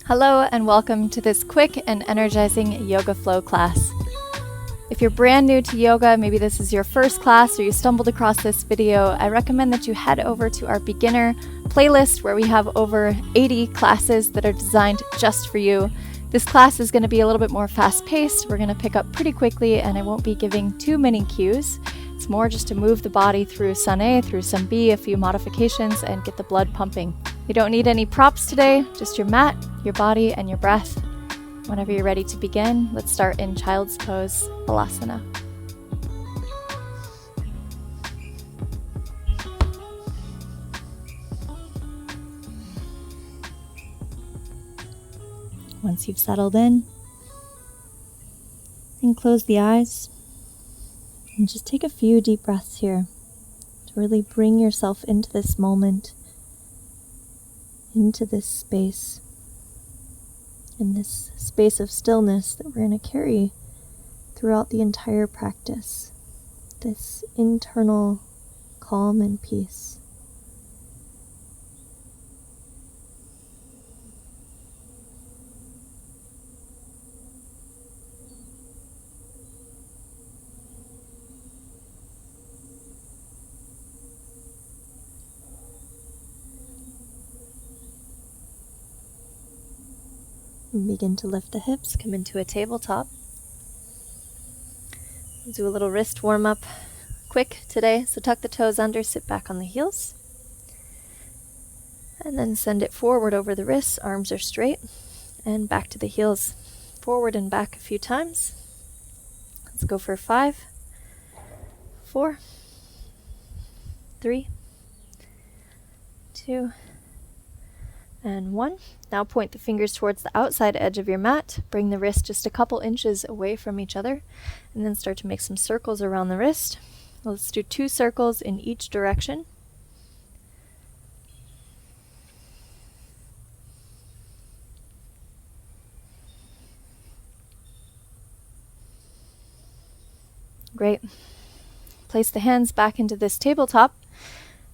Hello and welcome to this quick and energizing yoga flow class. If you're brand new to yoga, maybe this is your first class or you stumbled across this video, I recommend that you head over to our beginner playlist where we have over 80 classes that are designed just for you. This class is going to be a little bit more fast-paced. We're going to pick up pretty quickly and I won't be giving too many cues. It's more just to move the body through Sun A, through Sun B, a few modifications, and get the blood pumping. You don't need any props today, just your mat, your body, and your breath. Whenever you're ready to begin, let's start in Child's Pose, Balasana. Once you've settled in, then close the eyes and just take a few deep breaths here to really bring yourself into this moment, into this space, in this space of stillness that we're going to carry throughout the entire practice, this internal calm and peace. And begin to lift the hips, come into a tabletop. We'll do a little wrist warm up quick today, so tuck the toes under, sit back on the heels. And then send it forward over the wrists, arms are straight, and back to the heels. Forward and back a few times. Let's go for 5, 4, 3, 2, and 1. Now point the fingers towards the outside edge of your mat. Bring the wrist just a couple inches away from each other, and then start to make some circles around the wrist. Let's do 2 circles in each direction. Great. Place the hands back into this tabletop,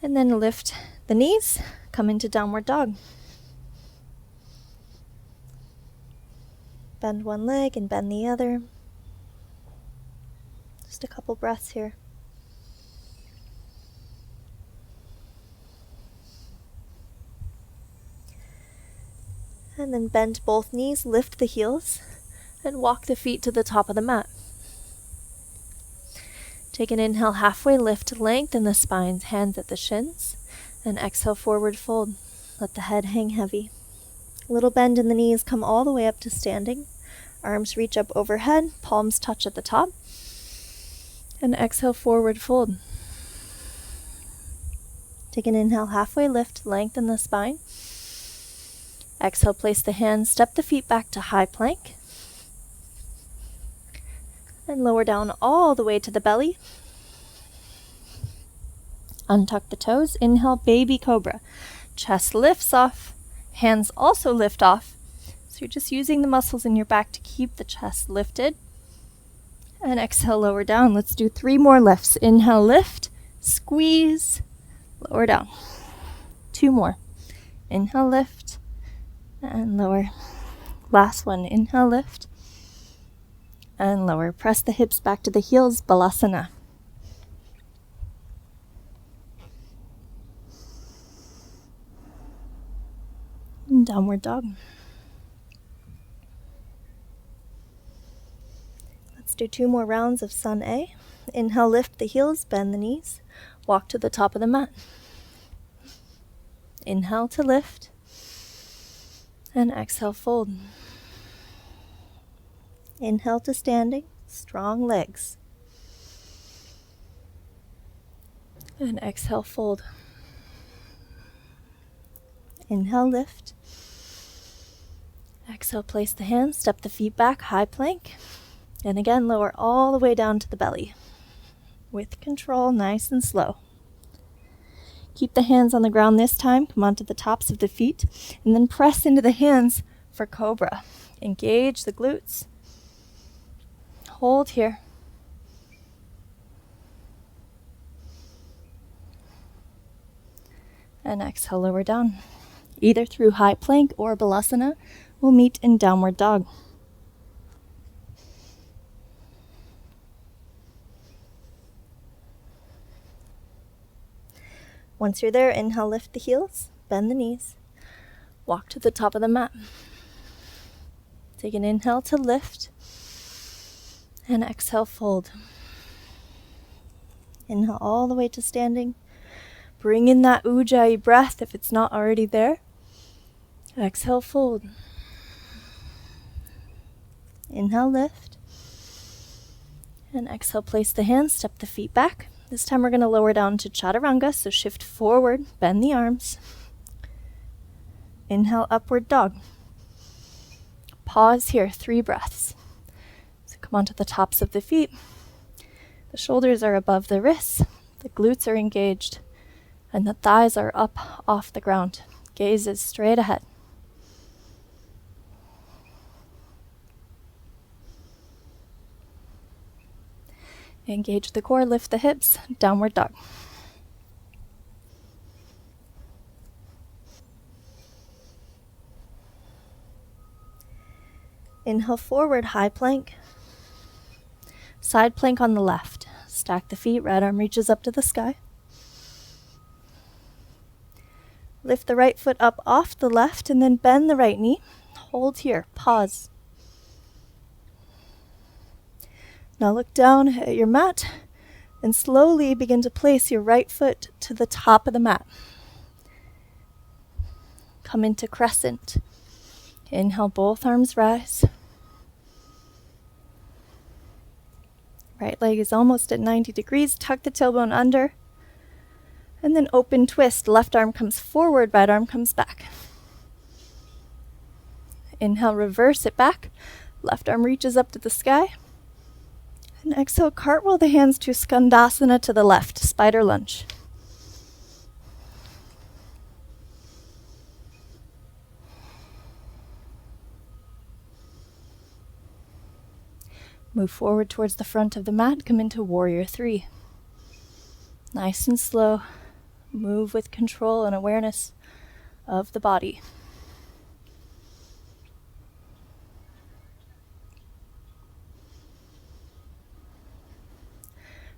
and then lift the knees. Come into downward dog. Bend one leg and bend the other. Just a couple breaths here. And then bend both knees, lift the heels, and walk the feet to the top of the mat. Take an inhale, halfway lift, lengthen the spine, hands at the shins, and exhale, forward fold. Let the head hang heavy. Little bend in the knees, come all the way up to standing. Arms reach up overhead, palms touch at the top. And exhale, forward fold. Take an inhale, halfway lift, lengthen the spine. Exhale, place the hands, step the feet back to high plank. And lower down all the way to the belly. Untuck the toes, inhale, baby cobra. Chest lifts off. Hands also lift off, so you're just using the muscles in your back to keep the chest lifted. And exhale, lower down. Let's do 3 more lifts. Inhale, lift, squeeze, lower down. 2 more. Inhale, lift, and lower. Last one. Inhale, lift, and lower. Press the hips back to the heels, Balasana. Downward dog. Let's do 2 more rounds of Sun A. Inhale, lift the heels, bend the knees, walk to the top of the mat. Inhale to lift, and exhale, fold. Inhale to standing, strong legs. And exhale, fold. Inhale, lift. Exhale, place the hands, step the feet back, high plank. And again, lower all the way down to the belly. With control, nice and slow. Keep the hands on the ground this time. Come onto the tops of the feet. And then press into the hands for cobra. Engage the glutes. Hold here. And exhale, lower down. Either through high plank or balasana, we'll meet in downward dog. Once you're there, inhale, lift the heels, bend the knees, walk to the top of the mat. Take an inhale to lift, and exhale, fold. Inhale all the way to standing. Bring in that ujjayi breath if it's not already there. Exhale, fold. Inhale, lift. And exhale, place the hands, step the feet back. This time we're going to lower down to chaturanga, so shift forward, bend the arms. Inhale, upward dog. Pause here, 3 breaths. So come onto the tops of the feet. The shoulders are above the wrists, the glutes are engaged, and the thighs are up off the ground. Gaze is straight ahead. Engage the core, lift the hips, downward dog. Inhale forward, high plank. Side plank on the left. Stack the feet, right arm reaches up to the sky. Lift the right foot up off the left and then bend the right knee. Hold here, pause. Now look down at your mat and slowly begin to place your right foot to the top of the mat. Come into crescent. Inhale, both arms rise. Right leg is almost at 90 degrees. Tuck the tailbone under. And then open twist. Left arm comes forward, right arm comes back. Inhale, reverse it back. Left arm reaches up to the sky. And exhale, cartwheel the hands to skandasana to the left, spider lunge. Move forward towards the front of the mat, come into warrior 3. Nice and slow, move with control and awareness of the body.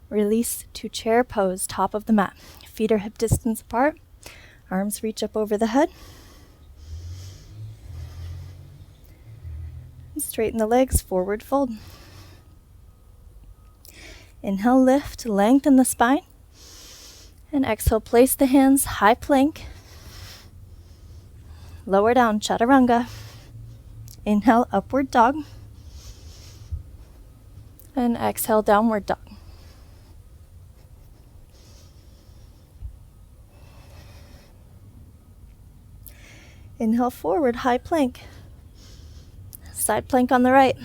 Release to chair pose, top of the mat. Feet are hip distance apart, arms reach up over the head. And straighten the legs, forward fold. Inhale, lift, lengthen the spine. And exhale, place the hands, high plank. Lower down, chaturanga. Inhale, upward dog. And exhale, downward dog. Inhale, forward, high plank. Side plank on the right.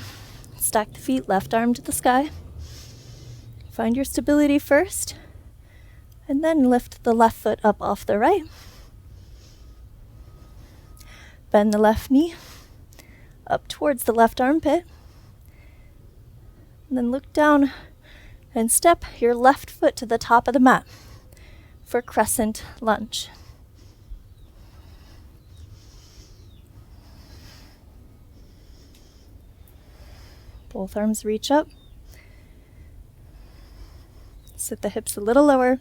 Stack the feet, left arm to the sky. Find your stability first, and then lift the left foot up off the right. Bend the left knee up towards the left armpit. And then look down and step your left foot to the top of the mat for crescent lunge. Both arms reach up. Sit the hips a little lower.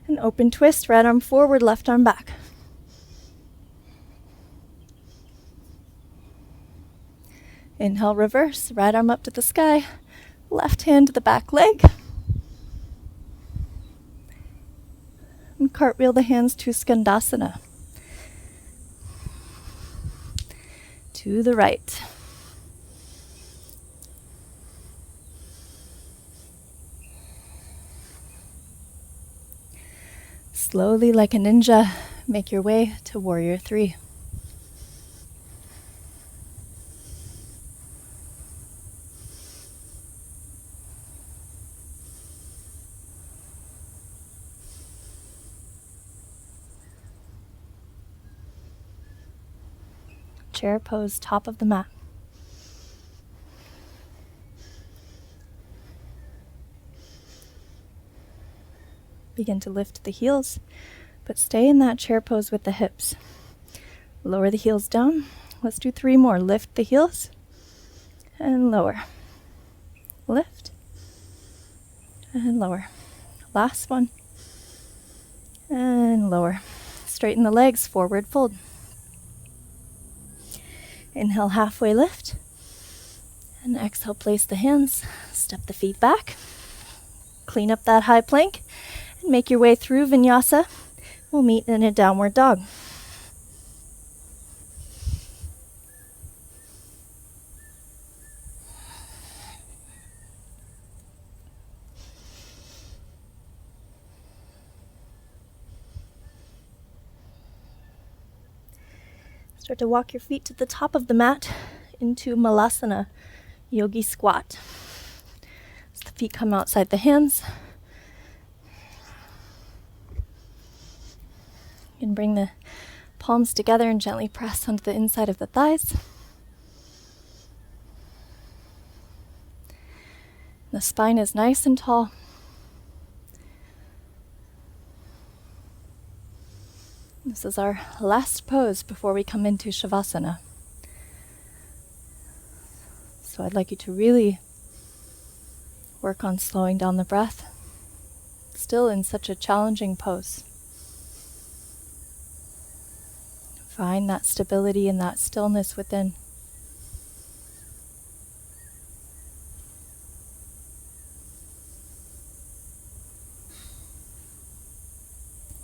And open twist, right arm forward, left arm back. Inhale, reverse, right arm up to the sky, left hand to the back leg. And cartwheel the hands to skandasana. To the right. Slowly, like a ninja, make your way to warrior 3. Chair pose, top of the mat. Begin to lift the heels, But stay in that chair pose with the hips. Lower the heels down. Let's do 3 more. Lift the heels and lower. Lift and lower. Last one. And lower. Straighten the legs, forward fold. Inhale, halfway lift. And exhale, place the hands. Step the feet back. Clean up that high plank. And make your way through vinyasa. We'll meet in a downward dog. Start to walk your feet to the top of the mat into Malasana, Yogi squat. As the feet come outside the hands, you can bring the palms together and gently press onto the inside of the thighs. The spine is nice and tall. This is our last pose before we come into Savasana. So I'd like you to really work on slowing down the breath, still in such a challenging pose. Find that stability and that stillness within.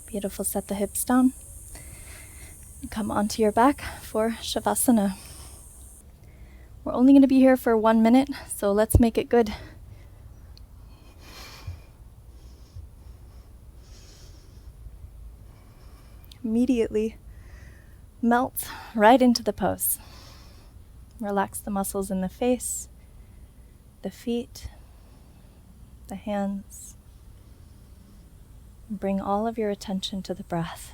Beautiful, set the hips down. Come onto your back for Savasana. We're only going to be here for 1 minute, so let's make it good. Immediately melt right into the pose. Relax the muscles in the face, the feet, the hands. Bring all of your attention to the breath.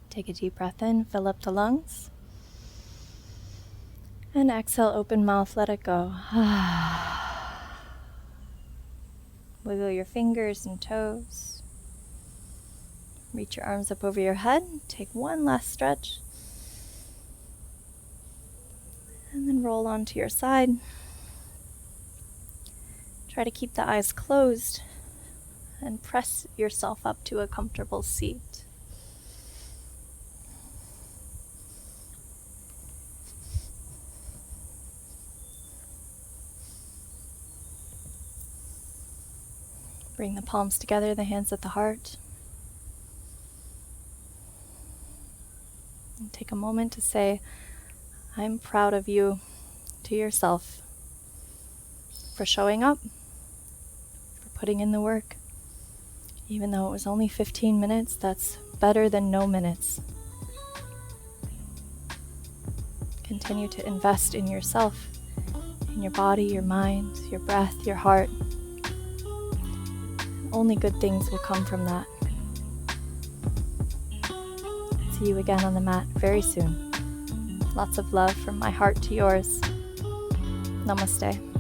Take a deep breath in, fill up the lungs. And exhale, open mouth, let it go. Wiggle your fingers and toes. Reach your arms up over your head. Take one last stretch. And then roll onto your side. Try to keep the eyes closed and press yourself up to a comfortable seat. Bring the palms together, the hands at the heart. And take a moment to say, I'm proud of you to yourself for showing up, for putting in the work. Even though it was only 15 minutes, that's better than no minutes. Continue to invest in yourself, in your body, your mind, your breath, your heart. Only good things will come from that. See you again on the mat very soon. Lots of love from my heart to yours. Namaste.